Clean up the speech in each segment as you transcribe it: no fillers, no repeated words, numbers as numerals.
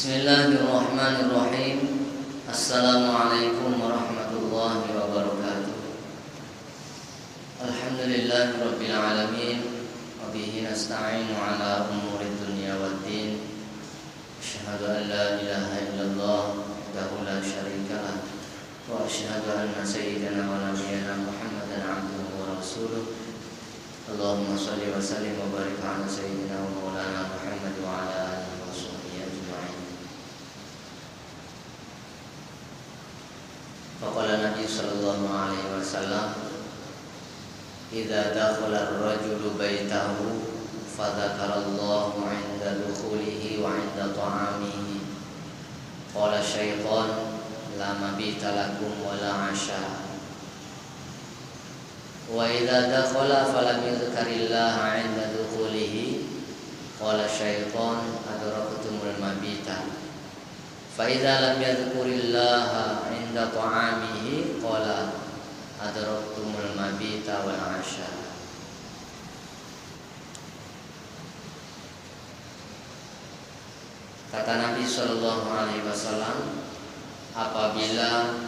Bismillahirrahmanirrahim. Assalamualaikum warahmatullahi wabarakatuh. Alhamdulillahirabbil alamin wa bihi nasta'inu ala umurid dunya waddin. Asyhadu an la ilaha illallah wahdahu la syarika lah wa asyhadu anna sayyidana wa nabiyyana Muhammadan abduhu wa rasuluh. Allahumma shalli wa sallim wa barik ala sayyidina wa maulana Muhammad wa ala alihi wa sahbihi ajma'in. Faqala Nabi sallallahu alaihi wasallam, idza dakhala ar-rajulu baitahu fadzakarallahu 'inda dukhulihi wa 'inda ta'amihi qala syaitan la mabita lakum wa la 'asha. Wa idza dakhala falam yudhkarillaha 'inda dukhulihi qala syaitan adraktumul mabita. Fa idza lam yadhkurillaha 'inda ta'amihi qala adraktumul mabita wal 'asha. Kata Nabi sallallahu alaihi wasallam, apabila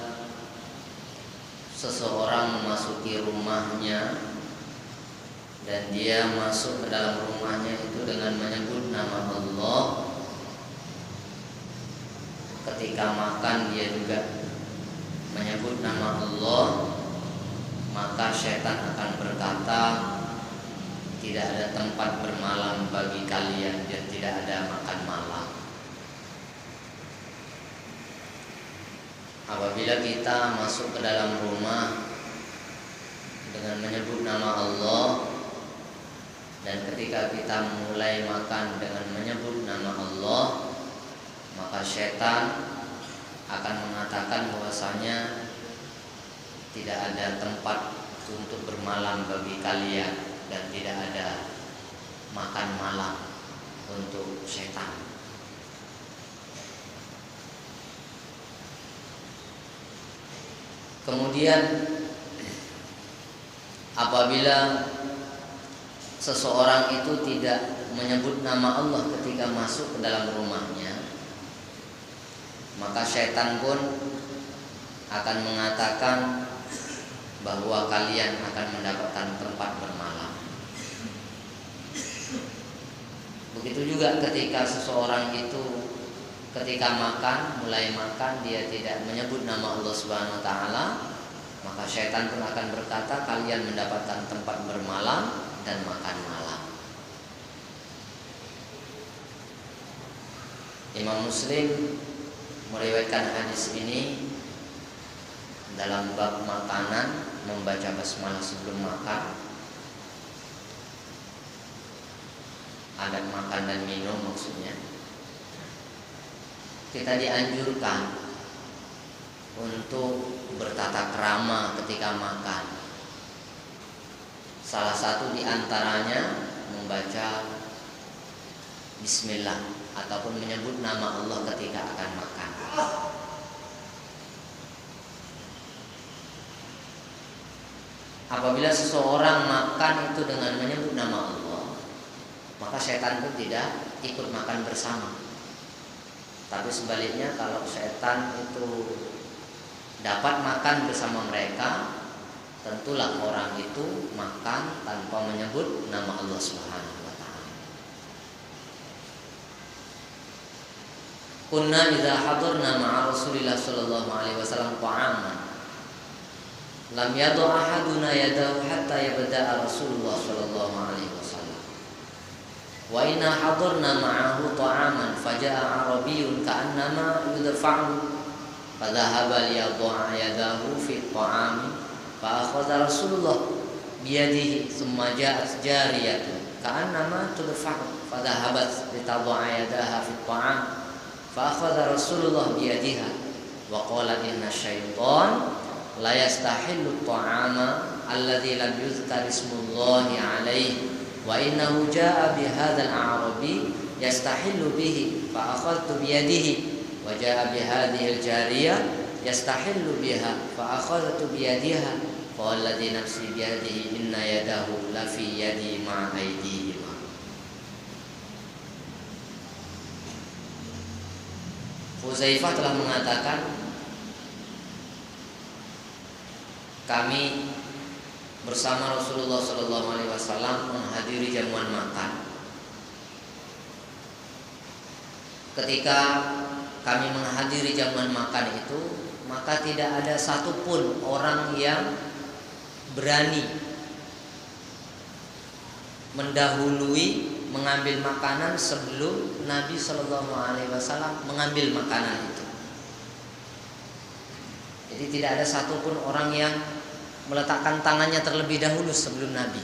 seseorang memasuki rumahnya dan dia masuk ke dalam rumahnya itu dengan menyebut nama Allah, ketika makan dia juga menyebut nama Allah, maka syaitan akan berkata, tidak ada tempat bermalam bagi kalian dan tidak ada makan malam. Apabila kita masuk ke dalam rumah dengan menyebut nama Allah, dan ketika kita mulai makan dengan menyebut nama Allah, maka syaitan akan mengatakan bahwasanya tidak ada tempat untuk bermalam bagi kalian dan tidak ada makan malam untuk syaitan. Kemudian apabila seseorang itu tidak menyebut nama Allah ketika masuk ke dalam rumahnya, maka syaitan pun akan mengatakan bahwa kalian akan mendapatkan tempat bermalam. Begitu juga ketika seseorang itu ketika makan, mulai makan dia tidak menyebut nama Allah Subhanahu wa taala, maka syaitan pun akan berkata kalian mendapatkan tempat bermalam dan makan malam. Imam Muslim meriwayatkan hadis ini dalam bab makanan, membaca basmalah sebelum makan, adab makan dan minum maksudnya. Kita dianjurkan untuk bertata krama ketika makan. Salah satu di antaranya membaca bismillah ataupun menyebut nama Allah ketika akan makan. Apabila seseorang makan itu dengan menyebut nama Allah, maka syaitan pun tidak ikut makan bersama. Tapi sebaliknya, kalau syaitan itu dapat makan bersama mereka, tentulah orang itu makan tanpa menyebut nama Allah Subhanahu wa taala. Kunna idza hadarna ma'a Rasulillah sallallahu alaihi wasallam ta'aman lam yadu ahaduna yadahu hatta yabda'a Rasulullah sallallahu alaihi wasallam. Wa inna hadarna ma'ahu ta'aman faja'a arabiyyun ka'annama yudfa'u fadhahaba liyadha'a yadahu fi ta'ami fa akhadha Rasulullah biyadihi thumma ja'at jariyatun ka'annama tudfa'u fadhahabat litadha'a yadaha fi ta'am fa akhadha Rasulullah biyadiha wa qala inna syaitan la yastahillu ta'ama alladhi lam yuzkar ismullahi alaihi wa innahu jaa bihadzal a'rabi yastahillu bihi fa akhadtu biyadihi wa jaa bihadhihi al-jariyah yastahillu biha fa akhadtu biyadiha fa alladhi nafsi biyadihi inna yadahu la fi yadi ma aydihima. Hudzaifah telah mengatakan, kami bersama Rasulullah SAW menghadiri jamuan makan. Ketika kami menghadiri jamuan makan itu, maka tidak ada satupun orang yang berani mendahului mengambil makanan sebelum Nabi SAW mengambil makanan itu. Jadi tidak ada satupun orang yang meletakkan tangannya terlebih dahulu sebelum Nabi.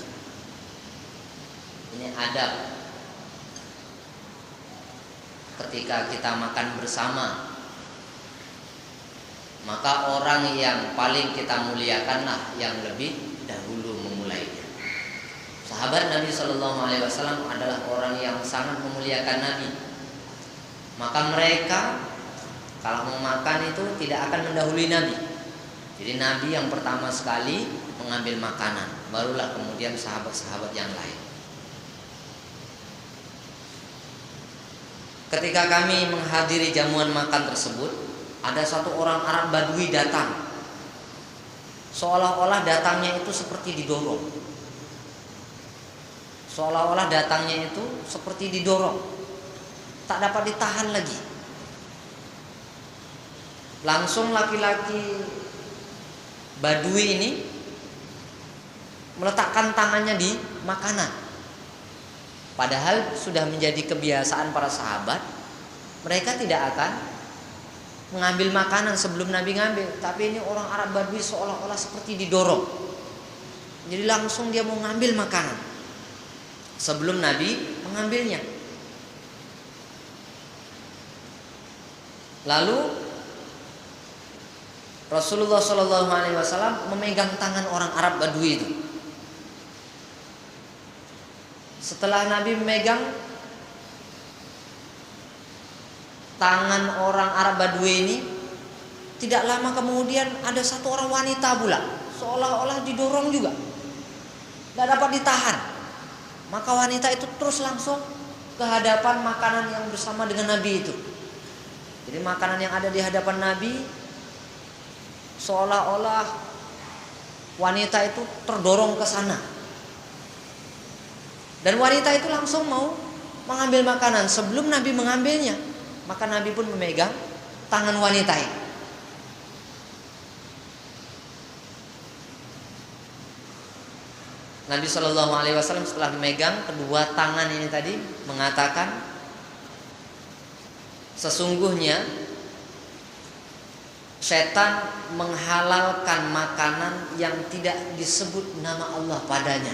Ini adab ketika kita makan bersama, maka orang yang paling kita muliakanlah yang lebih dahulu memulainya. Sahabat Nabi SAW adalah orang yang sangat memuliakan Nabi. Maka mereka kalau mau makan itu tidak akan mendahului Nabi. Jadi Nabi yang pertama sekali mengambil makanan, barulah kemudian sahabat-sahabat yang lain. Ketika kami menghadiri jamuan makan tersebut, ada satu orang Arab Badui datang. Seolah-olah datangnya itu seperti didorong. Seolah-olah datangnya itu seperti didorong, tak dapat ditahan lagi. Langsung laki-laki Badui ini meletakkan tangannya di makanan. Padahal sudah menjadi kebiasaan para sahabat, mereka tidak akan mengambil makanan sebelum Nabi ngambil. Tapi ini orang Arab Badui seolah-olah seperti didorong. Jadi langsung dia mau ngambil makanan sebelum Nabi mengambilnya. Lalu Rasulullah SAW memegang tangan orang Arab Badui itu. Setelah Nabi memegang tangan orang Arab Badui ini, tidak lama kemudian ada satu orang wanita pula, seolah-olah didorong juga, tidak dapat ditahan. Maka wanita itu terus langsung ke hadapan makanan yang bersama dengan Nabi itu. Jadi makanan yang ada di hadapan Nabi, seolah-olah wanita itu terdorong ke sana. Dan wanita itu langsung mau mengambil makanan sebelum Nabi mengambilnya. Maka Nabi pun memegang tangan wanita ini. Nabi SAW setelah memegang kedua tangan ini tadi mengatakan, sesungguhnya setan menghalalkan makanan yang tidak disebut nama Allah padanya.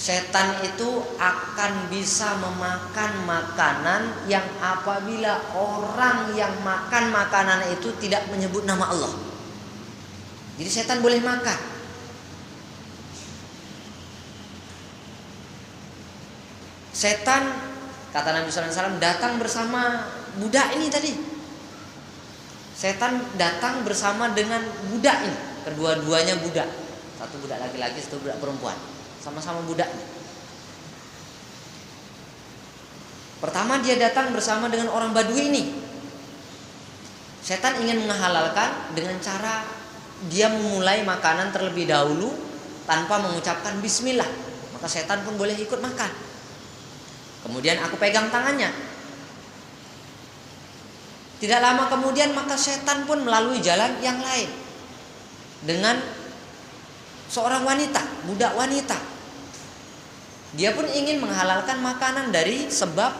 Setan itu akan bisa memakan makanan yang apabila orang yang makan makanan itu tidak menyebut nama Allah. Jadi setan boleh makan. Setan, kata Nabi SAW, datang bersama budak ini tadi. Setan datang bersama dengan budak ini. Kedua-duanya budak. Satu budak laki-laki, satu budak perempuan. Sama-sama budaknya. Pertama dia datang bersama dengan orang Badui ini. Setan ingin menghalalkan dengan cara dia memulai makanan terlebih dahulu tanpa mengucapkan bismillah. Maka setan pun boleh ikut makan. Kemudian aku pegang tangannya. Tidak lama kemudian maka setan pun melalui jalan yang lain dengan seorang wanita, budak wanita. Dia pun ingin menghalalkan makanan dari sebab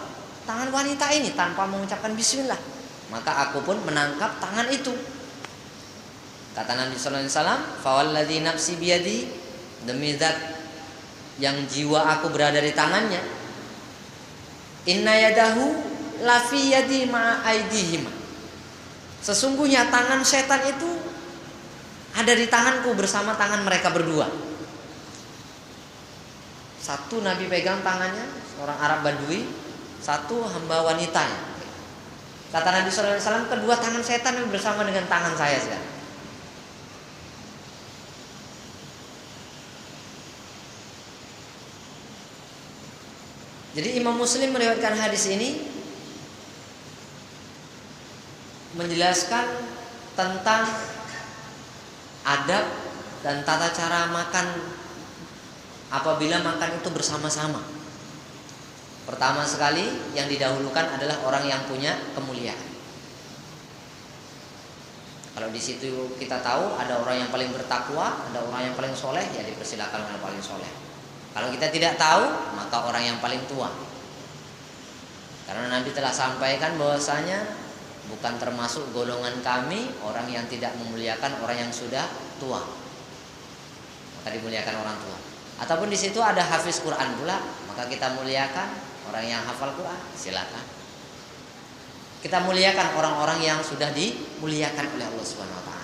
tangan wanita ini tanpa mengucapkan bismillah. Maka aku pun menangkap tangan itu. Kata Nabi sallallahu alaihi wasallam, "Fawalladzi nafsi biyadi", demi zat yang jiwa aku berada di tangannya, "Inna yadahu lafi yadi ma'a aidihim". Sesungguhnya tangan setan itu ada di tanganku bersama tangan mereka berdua. Satu Nabi pegang tangannya orang Arab Badui, satu hamba wanita. Kata Nabi SAW, kedua tangan setan bersama dengan tangan saya sekarang. Jadi Imam Muslim meriwayatkan hadis ini menjelaskan tentang adab dan tata cara makan apabila makan itu bersama-sama. Pertama sekali yang didahulukan adalah orang yang punya kemuliaan. Kalau di situ kita tahu ada orang yang paling bertakwa, ada orang yang paling soleh, ya dipersilakan orang yang paling soleh. Kalau kita tidak tahu, maka orang yang paling tua. Karena Nabi telah sampaikan bahwasanya bukan termasuk golongan kami orang yang tidak memuliakan orang yang sudah tua. Maka dimuliakan orang tua. Ataupun di situ ada hafiz Quran pula, maka kita muliakan orang yang hafal Quran, silakan. Kita muliakan orang-orang yang sudah dimuliakan oleh Allah Subhanahu wa taala.